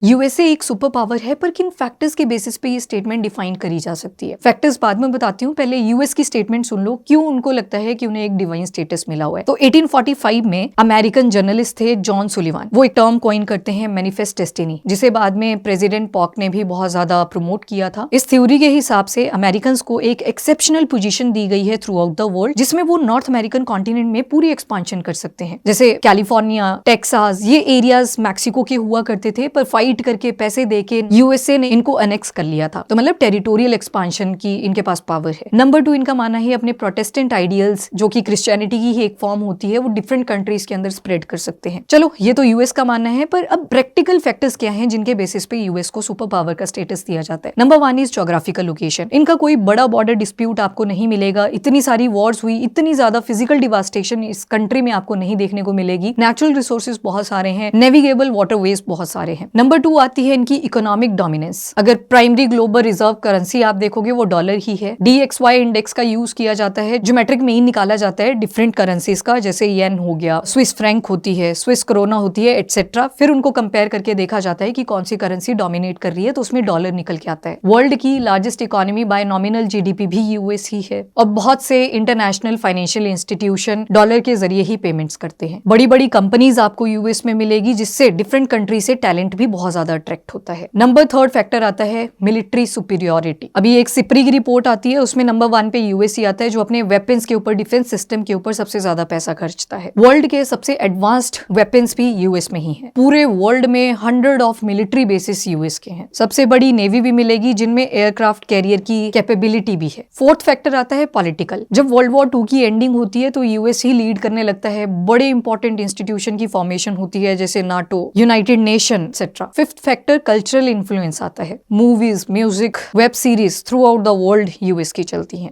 USA एक super power है, पर किन फैक्टर्स के बेसिस पे ये स्टेटमेंट डिफाइन करी जा सकती है? फैक्टर्स बाद में बताती हूँ, पहले यूएस की स्टेटमेंट सुन लो, क्यों उनको लगता है कि उन्हें एक डिवाइन स्टेटस मिला हुआ है। तो 1845 में अमेरिकन जर्नलिस्ट थे जॉन सुलिवान, वो एक टर्म कॉइन करते हैं मैनिफेस्ट डेस्टिनी, जिसे बाद में प्रेसिडेंट पॉक ने भी बहुत ज्यादा प्रमोट किया था। इस थ्योरी के हिसाब से अमेरिकन को एक एक्सेप्शनल पोजीशन दी गई है थ्रू आउट द वर्ल्ड, जिसमें वो नॉर्थ अमेरिकन कॉन्टिनेंट में पूरी एक्सपांशन कर सकते हैं। जैसे कैलिफोर्निया, टेक्सास, ये एरियाज मैक्सिको के हुआ करते थे, पर फाइट करके पैसे देके यूएसए ने इनको अनेक्स कर लिया था। तो मतलब टेरिटोरियल एक्सपांशन की इनके पास पावर है। नंबर 2, इनका मानना है अपने प्रोटेस्टेंट आइडियल्स, जो कि क्रिश्चियनिटी की ही एक फॉर्म होती है, वो डिफरेंट कंट्रीज के अंदर स्प्रेड कर सकते हैं। चलो, ये तो यूएस का मानना है, पर अब प्रैक्टिकल फैक्टर्स क्या हैं जिनके बेसिस पे यूएस को सुपर पावर का स्टेटस दिया जाता है? Number 1 is geographical location. इनका कोई बड़ा बॉर्डर डिस्प्यूट आपको नहीं मिलेगा, इतनी सारी वॉर्स हुई, इतनी ज्यादा फिजिकल डिवास्टेशन इस कंट्री में आपको नहीं देखने को मिलेगी। नेचुरल रिसोर्सेज बहुत सारे हैं, नेविगेबल वाटरवेज बहुत सारे हैं। नंबर 2 आती है इनकी इकोनॉमिक डोमिनेंस। अगर प्राइमरी ग्लोबल रिजर्व करेंसी आप देखोगे वो डॉलर ही है। DXY इंडेक्स का यूज किया जाता है, ज्योमेट्रिक मीन निकाला जाता है डिफरेंट करेंसीज का, जैसे येन हो गया, स्विस फ्रैंक होती है, स्विस कोरोना होती है, एटसेट्रा। फिर उनको कंपेयर करके देखा जाता है कि कौन सी करेंसी डोमिनेट कर रही है, तो उसमें डॉलर निकल के आता है। वर्ल्ड की largest economy bye nominal GDP भी यूएस ही है, और बहुत से इंटरनेशनल फाइनेंशियल इंस्टीट्यूशन डॉलर के जरिए ही पेमेंट्स करते हैं। बड़ी बड़ी कंपनीज आपको यूएस में मिलेगी, जिससे डिफरेंट कंट्री से टैलेंट भी बहुत ज्यादा अट्रैक्ट होता है। नंबर 3 फैक्टर आता है मिलिट्री सुपीरियोरिटी। अभी एक सिप्री की रिपोर्ट आती है, उसमें नंबर 1 पे यूएस ही आता है, जो अपने वेपन्स के ऊपर, डिफेंस सिस्टम के ऊपर सबसे ज्यादा पैसा खर्चता है। वर्ल्ड के सबसे एडवांस्ड वेपन्स भी यूएस में ही है। पूरे वर्ल्ड में 100 ऑफ मिलिट्री बेसिस यूएस के हैं। सबसे बड़ी नेवी भी मिलेगी, जिनमें एयरक्राफ्ट कैरियर की कैपेबिलिटी भी है। 4th फैक्टर आता है पॉलिटिकल। जब वर्ल्ड वॉर 2 की एंडिंग होती है, तो यूएस ही लीड करने लगता है। बड़े इंपॉर्टेंट इंस्टीट्यूशन की फॉर्मेशन होती है, जैसे NATO, United nation etcetera. 5th factor cultural influence आता है। Movies, music, web series through out the world US की चलती हैं।